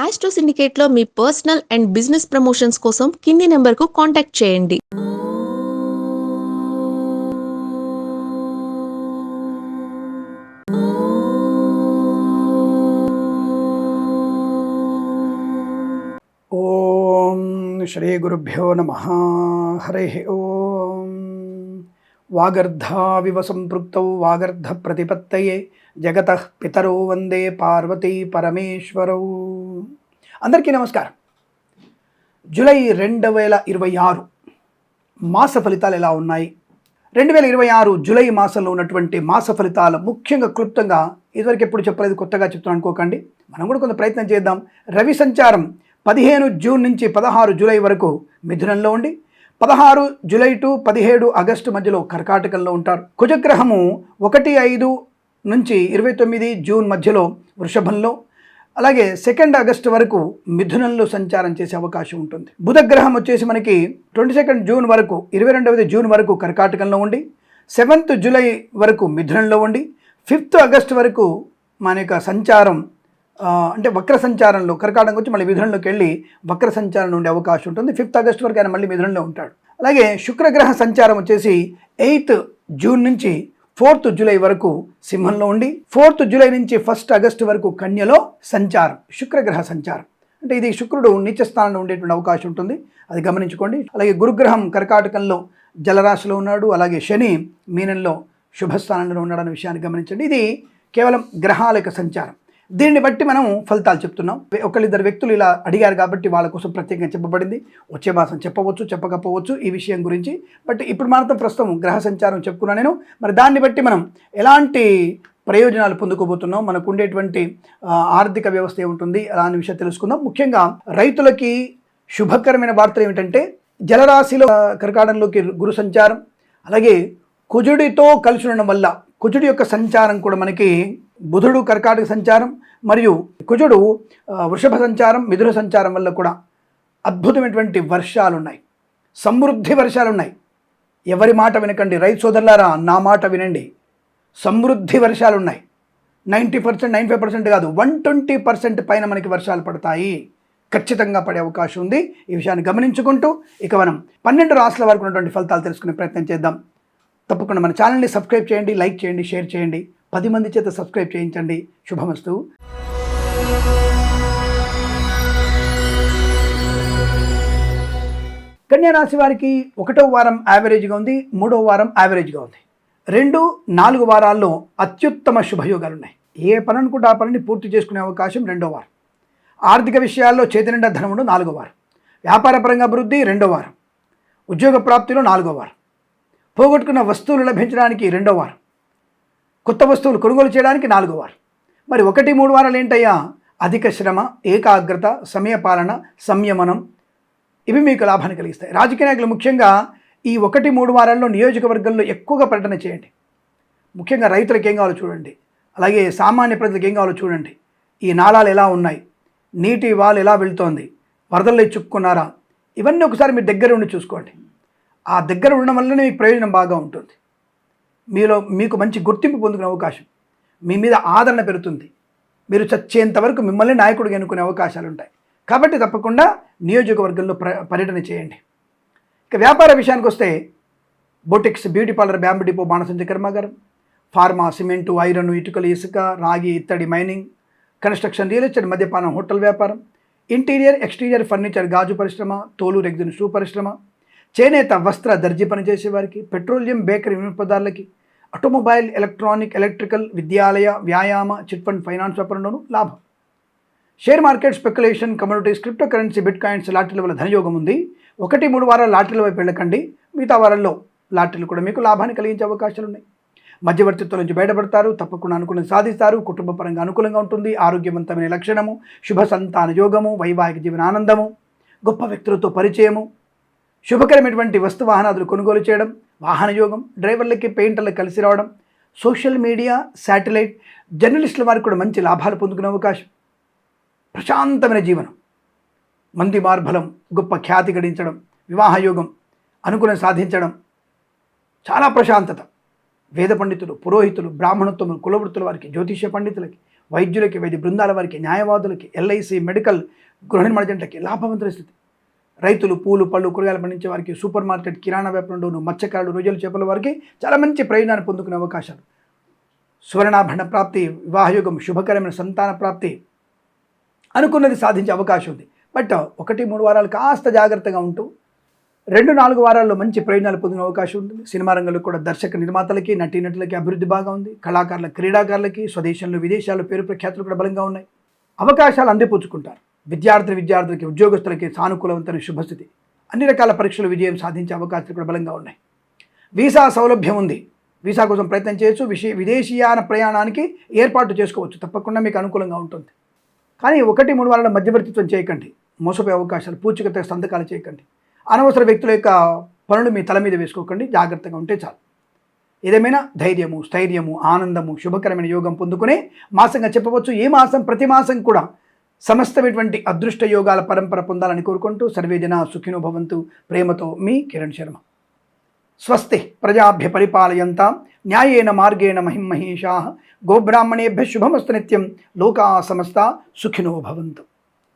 Astro సిండికేట్లో మీ personal and business promotions కోసం కింది నెంబర్కు కాంటాక్ట్ చేయండి. ఓం శ్రీ గురుభ్యో నమ. హరి ఓం. వాగర్ధావివ సంపృక్తౌ వాగర్ధ ప్రతిపత్తయే జగతః పితరౌ వందే పార్వతీ పరమేశ్వరౌ. అందరికీ నమస్కారం. జూలై 2026 మాస ఫలితాలు ఎలా ఉన్నాయి? 2026 జూలై మాసంలో ఉన్నటువంటి మాస ఫలితాలు ముఖ్యంగా క్లుప్తంగా ఇదివరకు ఎప్పుడు చెప్పలేదు, కొత్తగా చెప్తున్నాను అనుకోకండి. మనం కూడా కొంత ప్రయత్నం చేద్దాం. రవి సంచారం 15 జూన్ నుంచి 16 జూలై వరకు మిథునంలో ఉండి 16 జూలై టు 17 ఆగస్టు మధ్యలో కర్కాటకంలో ఉంటారు. కుజగ్రహము 1-5 నుంచి 29 జూన్ మధ్యలో వృషభంలో, అలాగే 2 ఆగస్టు వరకు మిథునంలో సంచారం చేసే అవకాశం ఉంటుంది. బుధగ్రహం వచ్చేసి మనకి 22 జూన్ వరకు 22 జూన్ వరకు కర్కాటకంలో ఉండి 7th జూలై వరకు మిథునంలో ఉండి 5th ఆగస్టు వరకు మన యొక్క సంచారం అంటే వక్ర సంచారంలో కర్కాటకం వచ్చి మళ్ళీ మిథునంలోకి వెళ్ళి వక్ర సంచారంలో ఉండే అవకాశం ఉంటుంది. 5th ఆగస్టు వరకు ఆయన మళ్ళీ మిథునంలో ఉంటాడు. అలాగే శుక్రగ్రహ సంచారం వచ్చేసి 8th జూన్ నుంచి 4th జూలై వరకు సింహంలో ఉండి 4th జూలై నుంచి 1st ఆగస్టు వరకు కన్యలో సంచారం, శుక్రగ్రహ సంచారం. అంటే ఇది శుక్రుడు నీచ స్థానంలో ఉండేటువంటి అవకాశం ఉంటుంది, అది గమనించుకోండి. అలాగే గురుగ్రహం కర్కాటకంలో జలరాశిలో ఉన్నాడు, అలాగే శని మీనంలో శుభస్థానంలో ఉన్నాడు అనే విషయాన్ని గమనించండి. ఇది కేవలం గ్రహాల యొక్క సంచారం. దీన్ని బట్టి మనం ఫలితాలు చెప్తున్నాం. ఒకళ్ళిద్దరు వ్యక్తులు ఇలా అడిగారు కాబట్టి వాళ్ళ కోసం ప్రత్యేకంగా చెప్పబడింది. వచ్చే మాసం చెప్పవచ్చు, చెప్పకపోవచ్చు ఈ విషయం గురించి. బట్ ఇప్పుడు మాత్రం ప్రస్తుతం గ్రహ సంచారం చెప్పుకున్నాను నేను. మరి దాన్ని బట్టి మనం ఎలాంటి ప్రయోజనాలు పొందుకోబోతున్నాం, మనకు ఉండేటువంటి ఆర్థిక వ్యవస్థ ఏముంటుంది అలా అనే విషయం తెలుసుకుందాం. ముఖ్యంగా రైతులకి శుభకరమైన వార్తలు ఏమిటంటే జలరాశిలో కర్కాటకంలోకి గురు సంచారం, అలాగే కుజుడితో కలిసి ఉండడం వల్ల కుజుడి యొక్క సంచారం కూడా మనకి బుధుడు కర్కాటక సంచారం మరియు కుజుడు వృషభ సంచారం, మిథున సంచారం వల్ల కూడా అద్భుతమైనటువంటి వర్షాలు ఉన్నాయి, సమృద్ధి వర్షాలు ఉన్నాయి. ఎవరి మాట వినకండి రైతు సోదరులారా, నా మాట వినండి. సమృద్ధి వర్షాలు ఉన్నాయి. 90%, 95% కాదు, 120% పైన మనకి వర్షాలు పడతాయి, ఖచ్చితంగా పడే అవకాశం ఉంది. ఈ విషయాన్ని గమనించుకుంటూ ఇక మనం 12 రాశుల వరకు ఉన్నటువంటి ఫలితాలు తెలుసుకునే ప్రయత్నం చేద్దాం. తప్పకుండా మన ఛానల్ని సబ్స్క్రైబ్ చేయండి, లైక్ చేయండి, షేర్ చేయండి, 10 మంది చేత సబ్స్క్రైబ్ చేయించండి. శుభమస్తు. కన్యా రాశి వారికి 1వ వారం యావరేజ్గా ఉంది, 3వ వారం యావరేజ్గా ఉంది. 2-4 వారాల్లో అత్యుత్తమ శుభయోగాలు ఉన్నాయి. ఏ పని అనుకుంటే ఆ పనిని పూర్తి చేసుకునే అవకాశం 2వ వారం. ఆర్థిక విషయాల్లో చేతి నిండా ధనముడు 4వ వారం. వ్యాపారపరంగా అభివృద్ధి 2వ వారం. ఉద్యోగ ప్రాప్తిలో 4వ వారం. పోగొట్టుకున్న వస్తువులు లభించడానికి 2వ వారం. కొత్త వస్తువులు కొనుగోలు చేయడానికి 4వ వారం. మరి 1-3 వారాలు ఏంటయ్యా? అధిక శ్రమ, ఏకాగ్రత, సమయపాలన, సంయమనం, ఇవి మీకు లాభాన్ని కలిగిస్తాయి. రాజకీయ నాయకులు ముఖ్యంగా ఈ 1-3 వారాల్లో నియోజకవర్గంలో ఎక్కువగా పర్యటన చేయండి. ముఖ్యంగా రైతులకు ఏం కావాలో చూడండి, అలాగే సామాన్య ప్రజలకు ఏం కావాలో చూడండి. ఈ నాళాలు ఎలా ఉన్నాయి, నీటి వాల్ ఎలా వెళ్తోంది, వరదల్లో చిక్కుకున్నారా, ఇవన్నీ ఒకసారి మీరు దగ్గర ఉండి చూసుకోండి. ఆ దగ్గర ఉండడం వల్లనే మీకు ప్రయోజనం బాగా ఉంటుంది. మీకు మంచి గుర్తింపు పొందుకునే అవకాశం, మీ మీద ఆదరణ పెరుగుతుంది. మీరు చచ్చేంత వరకు మిమ్మల్ని నాయకుడిగా ఎన్నుకునే అవకాశాలు ఉంటాయి. కాబట్టి తప్పకుండా నియోజకవర్గంలో పర్యటన చేయండి. ఇక వ్యాపార విషయానికి వస్తే boutiques, beauty parlour, bamboo depot, బాణసంచ కర్మాగారం, ఫార్మా, సిమెంటు, ఐరన్, ఇటుకలు, ఇసుక, రాగి, ఇత్తడి, మైనింగ్, కన్స్ట్రక్షన్, రియల్ ఎస్టేట్, మద్యపానం, హోటల్ వ్యాపారం, ఇంటీరియర్, ఎక్స్టీరియర్ ఫర్నిచర్, గాజు పరిశ్రమ, తోలు రెగ్జిన్ షూ పరిశ్రమ, చేనేత, వస్త్ర, దర్జీ పనిచేసే వారికి, పెట్రోలియం, బేకరీ వినియోగదారులకి, ఆటోమొబైల్, ఎలక్ట్రానిక్, ఎలక్ట్రికల్, విద్యాలయ, వ్యాయామ, చిట్ ఫండ్, ఫైనాన్స్ వ్యాపారంలోనూ లాభం. Share market, speculation, commodities, crypto currency, bitcoins, లాటరీల వల్ల ధనయోగం ఉంది. 1-3 వారాలు లాటరీల వైపు వెళ్ళకండి. మిగతా వారాల్లో లాటరీలు కూడా మీకు లాభాన్ని కలిగించే అవకాశాలు ఉన్నాయి. మధ్యవర్తిత్వం నుంచి బయటపడతారు, తప్పకుండా అనుకూలం సాధిస్తారు. కుటుంబ పరంగా అనుకూలంగా ఉంటుంది. ఆరోగ్యవంతమైన లక్షణము, శుభ సంతాన యోగము, వైవాహిక జీవన ఆనందము, గొప్ప వ్యక్తులతో పరిచయము, శుభకరమైనటువంటి వస్తు వాహనాదులు కొనుగోలు చేయడం, వాహన యోగం, డ్రైవర్లకి, పెయింటర్లకు కలిసి రావడం, సోషల్ మీడియా, శాటిలైట్, జర్నలిస్టుల వారికి కూడా మంచి లాభాలు పొందుకునే అవకాశం. ప్రశాంతమైన జీవనం, మంది మార్బలం, గొప్ప ఖ్యాతి గడించడం, వివాహ యోగం, అనుకూలం సాధించడం, చాలా ప్రశాంతత. వేద పండితులు, పురోహితులు, బ్రాహ్మణోత్తములు, కులవృత్తుల వారికి, జ్యోతిష్య పండితులకి, వైద్యులకి, వైద్య బృందాల వారికి, న్యాయవాదులకి, ఎల్ఐసి, మెడికల్, గృహ నిర్మాణ జంటలకి లాభవంతుల స్థితి. రైతులు, పూలు, పళ్ళు, కూరగాయలు పండించే వారికి, సూపర్ మార్కెట్, కిరాణా వ్యాపారంలోను, మత్స్యకారులు, రొయ్యలు, చేపల వారికి చాలా మంచి ప్రయోజనాన్ని పొందుకునే అవకాశాలు. సువర్ణాభరణ ప్రాప్తి, వివాహయోగం, శుభకరమైన సంతాన ప్రాప్తి, అనుకున్నది సాధించే అవకాశం ఉంది. బట్ 1-3 వారాలు కాస్త జాగ్రత్తగా ఉంటూ 2-4 వారాల్లో మంచి ప్రయోజనాలు పొందిన అవకాశం ఉంటుంది. సినిమా రంగంలో కూడా దర్శక నిర్మాతలకి, నటీనటులకి అభివృద్ధి బాగా ఉంది. కళాకారుల, క్రీడాకారులకి స్వదేశంలో, విదేశాల్లో పేరు ప్రఖ్యాతులు కూడా బలంగా ఉన్నాయి. అవకాశాలు అందిపుచ్చుకుంటారు. విద్యార్థులకి, ఉద్యోగస్తులకి సానుకూలవంతమైన శుభస్థితి. అన్ని రకాల పరీక్షలు విజయం సాధించే అవకాశాలు కూడా బలంగా ఉన్నాయి. వీసా సౌలభ్యం ఉంది. వీసా కోసం ప్రయత్నం చేయొచ్చు. విదేశీయాన ప్రయాణానికి ఏర్పాటు చేసుకోవచ్చు. తప్పకుండా మీకు అనుకూలంగా ఉంటుంది. కానీ 1-3 వారాల మధ్యవర్తిత్వం చేయకండి. మోసపోయే అవకాశాలు, పూచికతో సంతకాలు చేయకండి. అనవసర వ్యక్తుల యొక్క పనులు మీ తల మీద వేసుకోకండి. జాగ్రత్తగా ఉంటే చాలు. ఏదేమైనా ధైర్యము, స్థైర్యము, ఆనందము, శుభకరమైన యోగం పొందుకునే మాసంగా చెప్పవచ్చు. ఈ మాసం ప్రతి మాసం కూడా సమస్తమైనటువంటి అదృష్ట యోగాల పరంపర పొందాలని కోరుకుంటూ సర్వే జనా సుఖినో భవంతు. ప్రేమతో మీ కిరణ్ శర్మ. స్వస్తి ప్రజాభ్య పరిపాలయంతాం న్యాయేన మార్గేణ మహిమహేషాః. గోబ్రాహ్మణేభ్యः శుభమస్తు నిత్యం. లోకా సమస్తా సుఖినో భవంతు.